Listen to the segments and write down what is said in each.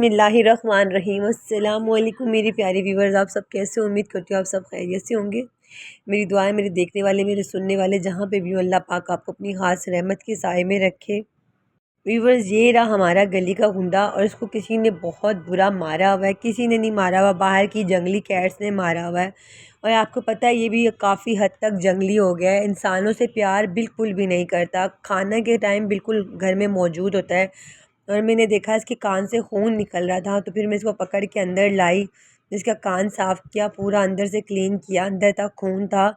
बिस्मिल्लाहिर्रहमानिर्रहीम। अस्सलाम वालेकुम मेरे प्यारे व्यूवर्स, आप सब कैसे हो? उम्मीद करती हूँ आप सब खैरियत से होंगे। मेरी दुआएं मेरे देखने वाले, मेरे सुनने वाले, जहाँ पे भी हो, अल्लाह पाक आपको अपनी ख़ास रहमत के साए में रखे। व्यूवर्स, ये रहा हमारा गली का गुंडा और इसको किसी ने बहुत बुरा मारा हुआ है। किसी ने नहीं मारा हुआ, बाहर की जंगली कैट्स ने मारा हुआ है। और आपको पता है ये भी काफ़ी हद तक जंगली हो गया है, इंसानों से प्यार बिल्कुल भी नहीं करता। खाना के टाइम बिल्कुल घर में मौजूद होता है और मैंने देखा इसके कान से खून निकल रहा था, तो फिर मैं इसको पकड़ के अंदर लाई, इसका कान साफ़ किया, पूरा अंदर से क्लीन किया, अंदर तक खून था।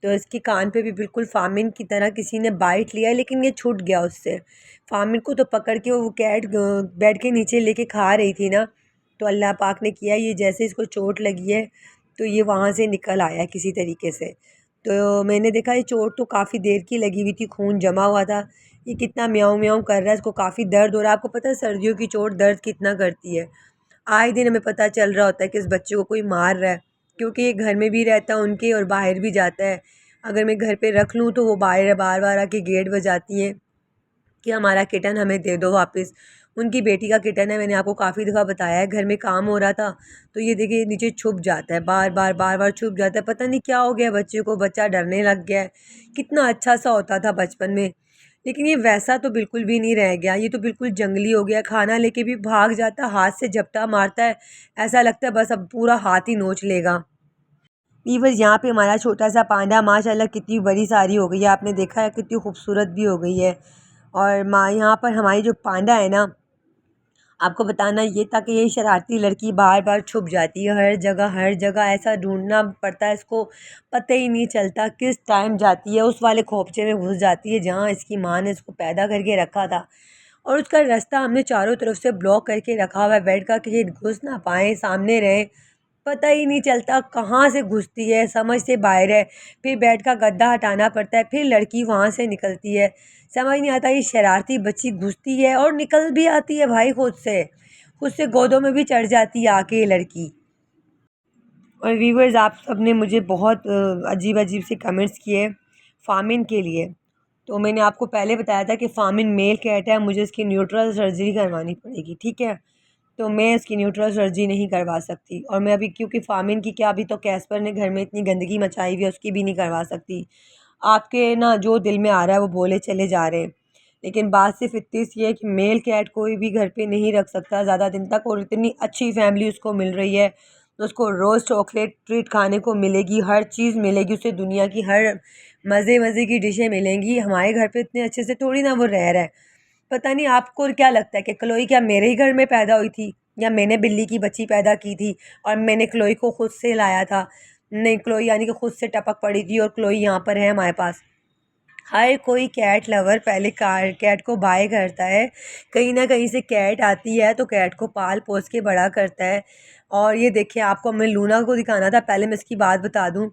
तो इसके कान पे भी बिल्कुल फामिन की तरह किसी ने बाइट लिया, लेकिन ये छूट गया उससे। फामिन को तो पकड़ के वो कैट बेड के नीचे लेके खा रही थी ना, तो अल्लाह पाक ने किया ये, जैसे इसको चोट लगी है तो ये वहाँ से निकल आया किसी तरीके से। तो मैंने देखा ये चोट तो काफ़ी देर की लगी हुई थी, खून जमा हुआ था। ये कितना म्याऊं म्याऊं कर रहा है, इसको काफ़ी दर्द हो रहा है। आपको पता है सर्दियों की चोट दर्द कितना करती है। आए दिन हमें पता चल रहा होता है कि इस बच्चे को कोई मार रहा है, क्योंकि ये घर में भी रहता है उनके और बाहर भी जाता है। अगर मैं घर पे रख लूँ तो वो बाहर बार बार आके गेट बजाती हैं कि हमारा किटन हमें दे दो वापस। उनकी बेटी का किटन है, मैंने आपको काफ़ी दफ़ा बताया है। घर में काम हो रहा था तो ये देखिए नीचे छुप जाता है, बार बार छुप जाता है। पता नहीं क्या हो गया बच्चे को, बच्चा डरने लग गया है। कितना अच्छा सा होता था बचपन में, लेकिन ये वैसा तो बिल्कुल भी नहीं रह गया। ये तो बिल्कुल जंगली हो गया, खाना लेके भी भाग जाता, हाथ से झपटा मारता है, ऐसा लगता है बस अब पूरा हाथ ही नोच लेगा। बस यहाँ पे हमारा छोटा सा पांडा माशाल्लाह कितनी बड़ी सारी हो गई है, आपने देखा है कितनी खूबसूरत भी हो गई है। और माँ यहाँ पर हमारी जो पांडा है ना, आपको बताना ये था कि ये शरारती लड़की बार बार छुप जाती है, हर जगह ऐसा ढूंढना पड़ता है इसको, पता ही नहीं चलता किस टाइम जाती है, उस वाले खोपचे में घुस जाती है जहाँ इसकी माँ ने इसको पैदा करके रखा था। और उसका रास्ता हमने चारों तरफ से ब्लॉक करके रखा हुआ है बेड का, कि ये घुस ना पाए, सामने रहे। पता ही नहीं चलता कहाँ से घुसती है, समझ से बाहर है। फिर बेड का गद्दा हटाना पड़ता है, फिर लड़की वहाँ से निकलती है। समझ नहीं आता, ये शरारती बच्ची घुसती है और निकल भी आती है भाई, खुद से गोदों में भी चढ़ जाती है आके ये लड़की। और व्यूवर्स, आप सब ने मुझे बहुत अजीब अजीब से कमेंट्स किए फामिन के लिए। तो मैंने आपको पहले बताया था कि फामिन मेल कैट है, मुझे इसकी न्यूट्रल सर्जरी करवानी पड़ेगी, ठीक है। तो मैं इसकी न्यूट्रल सर्जरी नहीं करवा सकती, और मैं अभी क्योंकि फामिन की क्या, अभी तो कैस्पर ने घर में इतनी गंदगी मचाई हुई है, उसकी भी नहीं करवा सकती। आपके ना जो दिल में आ रहा है वो बोले चले जा रहे हैं, लेकिन बात सिर्फ इतनी सी है कि मेल कैट कोई भी घर पे नहीं रख सकता ज़्यादा दिन तक। और इतनी अच्छी फैमिली उसको मिल रही है, तो उसको रोज़ चॉकलेट ट्रीट खाने को मिलेगी, हर चीज़ मिलेगी उसे, दुनिया की हर मज़े मज़े की डिशें मिलेंगी। हमारे घर पे इतने अच्छे से थोड़ी ना वो रह रहा है। पता नहीं आपको क्या लगता है कि क्लोई क्या मेरे ही घर में पैदा हुई थी, या मैंने बिल्ली की बच्ची पैदा की थी और मैंने क्लोई को खुद से लाया था? नहीं, क्लोई यानी कि खुद से टपक पड़ी थी और क्लोई यहाँ पर है हमारे पास। हर कोई कैट लवर पहले कार कैट को बाय करता है, कहीं ना कहीं से कैट आती है तो कैट को पाल पोस के बड़ा करता है। और ये देखिए, आपको मैं लूना को दिखाना था, पहले मैं इसकी बात बता दूं।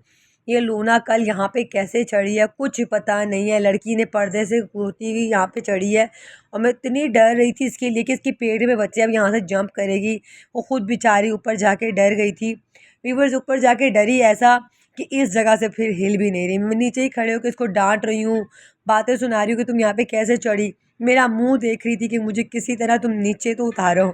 ये लूना कल यहाँ पे कैसे चढ़ी है कुछ पता नहीं है, लड़की ने पर्दे से कूदती हुई यहाँ पे चढ़ी है। और मैं इतनी डर रही थी इसके लिए कि इसके पेट में बच्चे अब यहाँ से जंप करेगी। वो खुद बेचारी ऊपर जाके डर गई थी। वीवर्स, ऊपर जाके डरी ऐसा कि इस जगह से फिर हिल भी नहीं रही। मैं नीचे ही खड़े होकर इसको डांट रही हूँ, बातें सुना रही हूँ कि तुम यहाँ पे कैसे चढ़ी। मेरा मुंह देख रही थी कि मुझे किसी तरह तुम नीचे तो उतारो।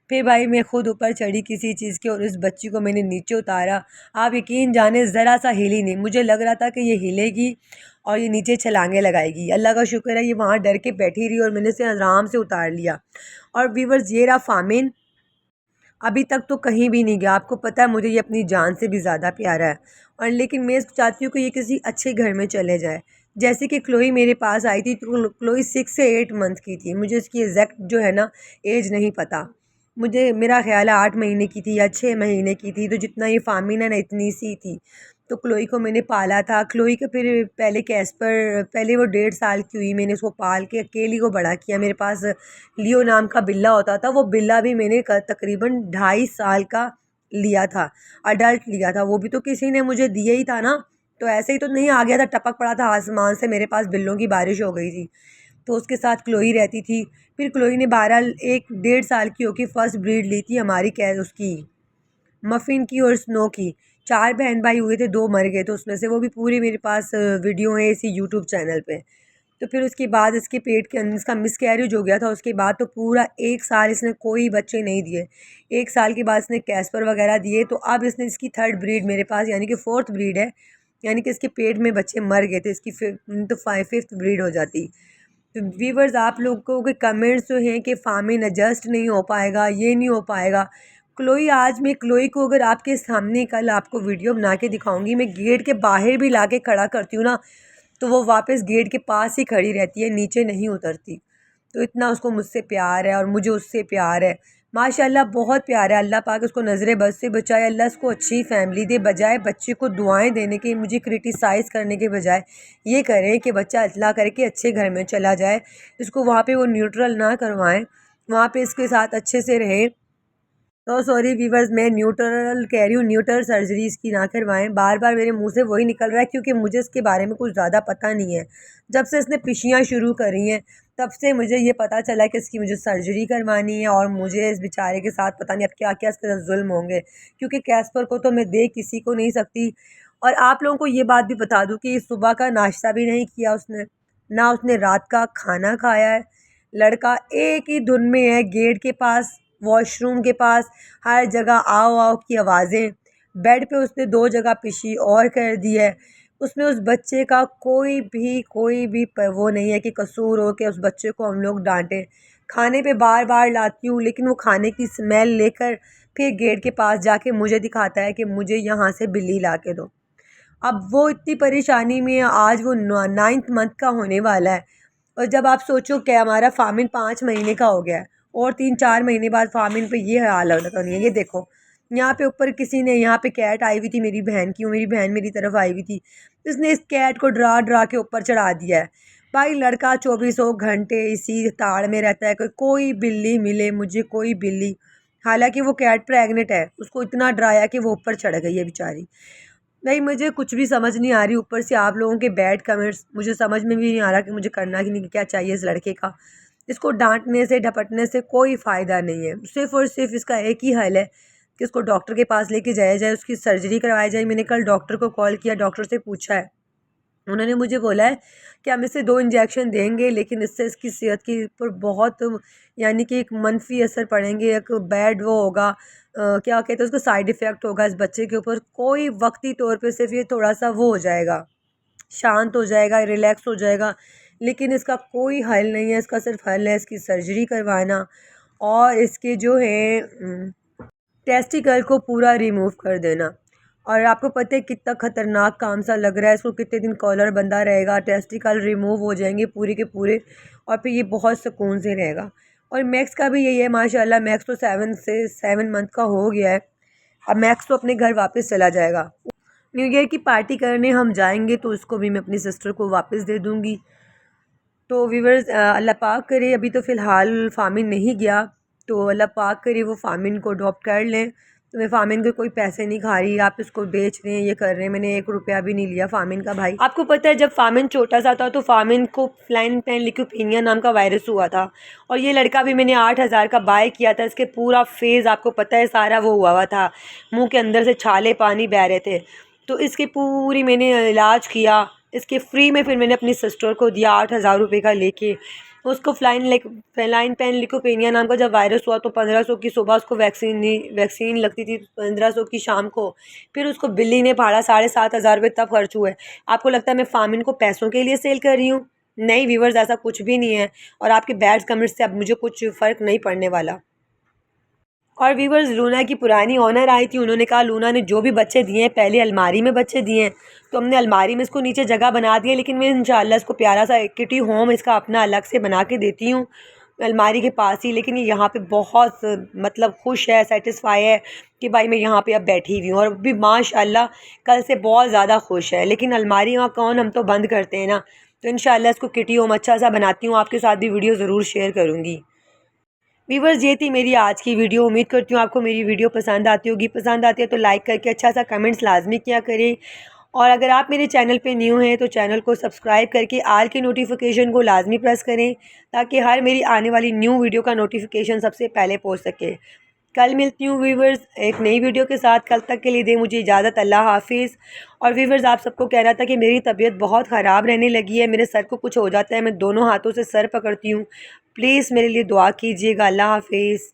फिर भाई मैं खुद ऊपर चढ़ी किसी चीज़ के और इस बच्ची को मैंने नीचे उतारा। आप यकीन जाने ज़रा सा हिली नहीं, मुझे लग रहा था कि ये हिलेगी और ये नीचे छलांगे लगाएगी। अल्लाह का शुक्र है ये वहाँ डर के बैठी रही और मैंने इसे आराम से उतार लिया। और व्यूवर्स, ये रहा फामिन, अभी तक तो कहीं भी नहीं गया। आपको पता है मुझे ये अपनी जान से भी ज़्यादा प्यारा है, और लेकिन मैं चाहती हूँ कि ये किसी अच्छे घर में चले जाए। जैसे कि क्लोई मेरे पास आई थी, तो क्लोई 6 से 8 मंथ की थी, मुझे इसकी एग्जैक्ट जो है ना एज नहीं पता। मुझे मेरा ख्याल है 8 महीने की थी या 6 महीने की थी, तो जितना ये फामिन है ना इतनी सी थी। तो क्लोई को मैंने पाला था। क्लोई के फिर पहले कैस्पर, पहले वो 1.5 साल की हुई, मैंने उसको पाल के अकेली को बड़ा किया। मेरे पास लियो नाम का बिल्ला होता था, वो बिल्ला भी मैंने तकरीबन 2.5 साल का लिया था, अडल्ट लिया था। वो भी तो किसी ने मुझे दिया ही था ना, तो ऐसे ही तो नहीं आ गया था, टपक पड़ा था आसमान से, मेरे पास बिल्लों की बारिश हो गई थी। तो उसके साथ क्लोई रहती थी। फिर क्लोई ने 1 डेढ़ साल की होकर फर्स्ट ब्रीड ली थी हमारी, उसकी मफ़िन की और स्नो की। 4 बहन भाई हुए थे, 2 मर गए, तो उसमें से वो भी पूरी मेरे पास वीडियो है इसी यूट्यूब चैनल पे। तो फिर उसके बाद इसके पेट के अंदर इसका मिसकैरेज हो गया था। उसके बाद तो पूरा 1 साल इसने कोई बच्चे नहीं दिए। 1 साल के बाद इसने कैस्पर वगैरह दिए। तो अब इसने इसकी 3rd ब्रीड मेरे पास, यानी कि 4th ब्रीड है, यानी कि इसके पेट में बच्चे मर गए थे। इसकी तो 5th ब्रीड हो जाती। तो व्यूवर्स, आप लोगों के कमेंट्स जो हैं कि फार्मिन एडजस्ट नहीं हो पाएगा, ये नहीं हो पाएगा। क्लोई, आज मैं क्लोई को अगर आपके सामने कल आपको वीडियो बना के दिखाऊंगी, मैं गेट के बाहर भी ला के खड़ा करती हूँ ना, तो वो वापस गेट के पास ही खड़ी रहती है, नीचे नहीं उतरती। तो इतना उसको मुझसे प्यार है और मुझे उससे प्यार है। माशाल्लाह बहुत प्यार है। अल्लाह पाक उसको नज़र बद से बचाए, अल्लाह उसको अच्छी फैमिली दे। बजाय बच्चे को दुआएं देने के, मुझे क्रिटिसाइज़ करने के बजाय ये करें कि बच्चा अल्लाह करे कि अच्छे घर में चला जाए। इसको वहाँ पे वो न्यूट्रल ना करवाएं, वहाँ पे इसके साथ अच्छे से रहें। तो सॉरी वीवर्स, मैं न्यूट्रल कह रही हूँ, न्यूट्रल सर्जरी इसकी ना करवाएं। बार बार मेरे मुंह से वही निकल रहा है क्योंकि मुझे इसके बारे में कुछ ज़्यादा पता नहीं है। जब से इसने पिशियाँ शुरू करी हैं तब से मुझे ये पता चला कि इसकी मुझे सर्जरी करवानी है। और मुझे इस बेचारे के साथ पता नहीं अब क्या क्या इसके साथ जुल्म होंगे, क्योंकि कैस्पर को तो मैं देख किसी को नहीं सकती। और आप लोगों को ये बात भी बता दूँ कि सुबह का नाश्ता भी नहीं किया उसने, ना उसने रात का खाना खाया है। लड़का एक ही धुन में है, गेट के पास, वॉशरूम के पास, हर जगह आओ आओ की आवाज़ें। बेड पे उसने 2 जगह पिशी और कर दी है। उसमें उस बच्चे का कोई भी वो नहीं है कि कसूर हो कि उस बच्चे को हम लोग डांटें। खाने पे बार बार लाती हूँ, लेकिन वो खाने की स्मेल लेकर फिर गेट के पास जाके मुझे दिखाता है कि मुझे यहाँ से बिल्ली ला के दो। अब वो इतनी परेशानी में है, आज वो 9th मंथ का होने वाला है। और जब आप सोचो कि हमारा फार्मिन 5 महीने का हो गया है और 3-4 महीने बाद फार्मिन पे ये हाल होता नहीं है। ये देखो, यहाँ पे ऊपर किसी ने, यहाँ पे कैट आई हुई थी मेरी बहन की, मेरी बहन मेरी तरफ आई हुई थी, इसने इस कैट को डरा डरा के ऊपर चढ़ा दिया है। भाई लड़का 24 घंटे इसी ताड़ में रहता है कि कोई बिल्ली मिले मुझे, कोई बिल्ली। हालांकि वो कैट प्रेग्नेंट है, उसको इतना डराया कि वो ऊपर चढ़ गई है बेचारी। नहीं, मुझे कुछ भी समझ नहीं आ रही। ऊपर से आप लोगों के बैड कमेंट्स, मुझे समझ में भी नहीं आ रहा कि मुझे करना कि नहीं, क्या चाहिए इस लड़के का। इसको डांटने से डपटने से कोई फ़ायदा नहीं है। सिर्फ़ और सिर्फ इसका एक ही हल है कि इसको डॉक्टर के पास लेके जाया जाए, उसकी सर्जरी करवाई जाए। मैंने कल डॉक्टर को कॉल किया, डॉक्टर से पूछा है, उन्होंने मुझे बोला है कि हम इसे 2 इंजेक्शन देंगे, लेकिन इससे इसकी सेहत के ऊपर बहुत, यानी कि एक मनफी असर पड़ेंगे, एक बैड वो होगा, क्या कहते हैं उसको, साइड इफ़ेक्ट होगा इस बच्चे के ऊपर। कोई वक्ती तौर पे सिर्फ ये थोड़ा सा वो हो जाएगा, शांत हो जाएगा, रिलैक्स हो जाएगा, लेकिन इसका कोई हल नहीं है। इसका सिर्फ हल है इसकी सर्जरी करवाना और इसके जो है टेस्टिकल को पूरा रिमूव कर देना। और आपको पता है कितना ख़तरनाक काम सा लग रहा है। इसको कितने दिन कॉलर बंधा रहेगा, टेस्टिकल रिमूव हो जाएंगे पूरे के पूरे, और फिर ये बहुत सुकून से रहेगा। और मैक्स का भी यही है माशाल्लाह। मैक्स तो 7 मंथ का हो गया है। अब मैक्स तो अपने घर वापस चला जाएगा। न्यू ईयर की पार्टी करने हम जाएंगे तो उसको भी मैं अपनी सिस्टर को वापस दे दूँगी। तो व्यूवर्स, अल्लाह पाक करे, अभी तो फ़िलहाल फ़ामिन नहीं गया, तो अल्लाह पाक करे वो फ़ामिन को अडॉप्ट कर लें। तो मैं फ़ामिन के कोई पैसे नहीं खा रही, आप इसको बेच रहे हैं, ये कर रहे हैं, मैंने 1 रुपया भी नहीं लिया फ़ामिन का। भाई आपको पता है जब फ़ामिन छोटा सा था तो फ़ामिन को फ्लाइन पैन ल्यूकोपेनिया नाम का वायरस हुआ था, और ये लड़का भी मैंने 8,000 का बाय किया था। इसके पूरा फेस आपको पता है सारा वो हुआ था, मुँह के अंदर से छाले पानी बह रहे थे। तो इसकी पूरी मैंने इलाज किया, इसके फ्री में फिर मैंने अपनी सिस्टर को दिया 8,000 रुपये का लेके। उसको फ्लाइन पैन ल्यूकोपेनिया नाम का जब वायरस हुआ तो 1500 की सुबह उसको वैक्सीन लगती थी, 1500 की शाम को। फिर उसको बिल्ली ने फाड़ा, 7,500 रुपये तब खर्च हुए। आपको लगता है मैं फ़ामिन को पैसों के लिए सेल कर रही हूँ? नहीं व्यूवर्स, ऐसा कुछ भी नहीं है। और आपके बैड कमेंट्स से अब मुझे कुछ फ़र्क नहीं पड़ने वाला। और व्यूवर्स, लूना की पुरानी ओनर आई थी, उन्होंने कहा लूना ने जो भी बच्चे दिए हैं पहले अलमारी में बच्चे दिए हैं, तो हमने अलमारी में इसको नीचे जगह बना दी है। लेकिन मैं इंशाल्लाह इसको प्यारा सा किटी होम इसका अपना अलग से बना के देती हूँ अलमारी के पास ही। लेकिन ये यहाँ पे बहुत मतलब खुश है, सेटिस्फाई है कि भाई मैं यहाँ पे अब बैठी हुई हूँ, और अभी माशाल्लाह कल से बहुत ज़्यादा खुश है। लेकिन अलमारी वहाँ कौन, हम तो बंद करते हैं ना। तो इंशाल्लाह इसको किटी होम अच्छा सा बनाती हूँ, आपके साथ भी वीडियो ज़रूर शेयर करूँगी। व्यूवर्स, ये थी मेरी आज की वीडियो। उम्मीद करती हूँ आपको मेरी वीडियो पसंद आती होगी। पसंद आती है तो लाइक करके अच्छा सा कमेंट्स लाजमी किया करें। और अगर आप मेरे चैनल पे न्यू हैं तो चैनल को सब्सक्राइब करके आल के नोटिफिकेशन को लाजमी प्रेस करें, ताकि हर मेरी आने वाली न्यू वीडियो का नोटिफिकेशन सबसे पहले पहुँच सके। कल मिलती हूँ व्यूवर्स एक नई वीडियो के साथ। कल तक के लिए दे मुझे इजाज़त। अल्लाह हाफिज़। और व्यूवर्स आप सबको कहना था कि मेरी तबीयत बहुत ख़राब रहने लगी है, मेरे सर को कुछ हो जाता है, मैं दोनों हाथों से सर पकड़ती हूँ। प्लीज़ मेरे लिए दुआ कीजिएगा। अल्लाह हाफिज़।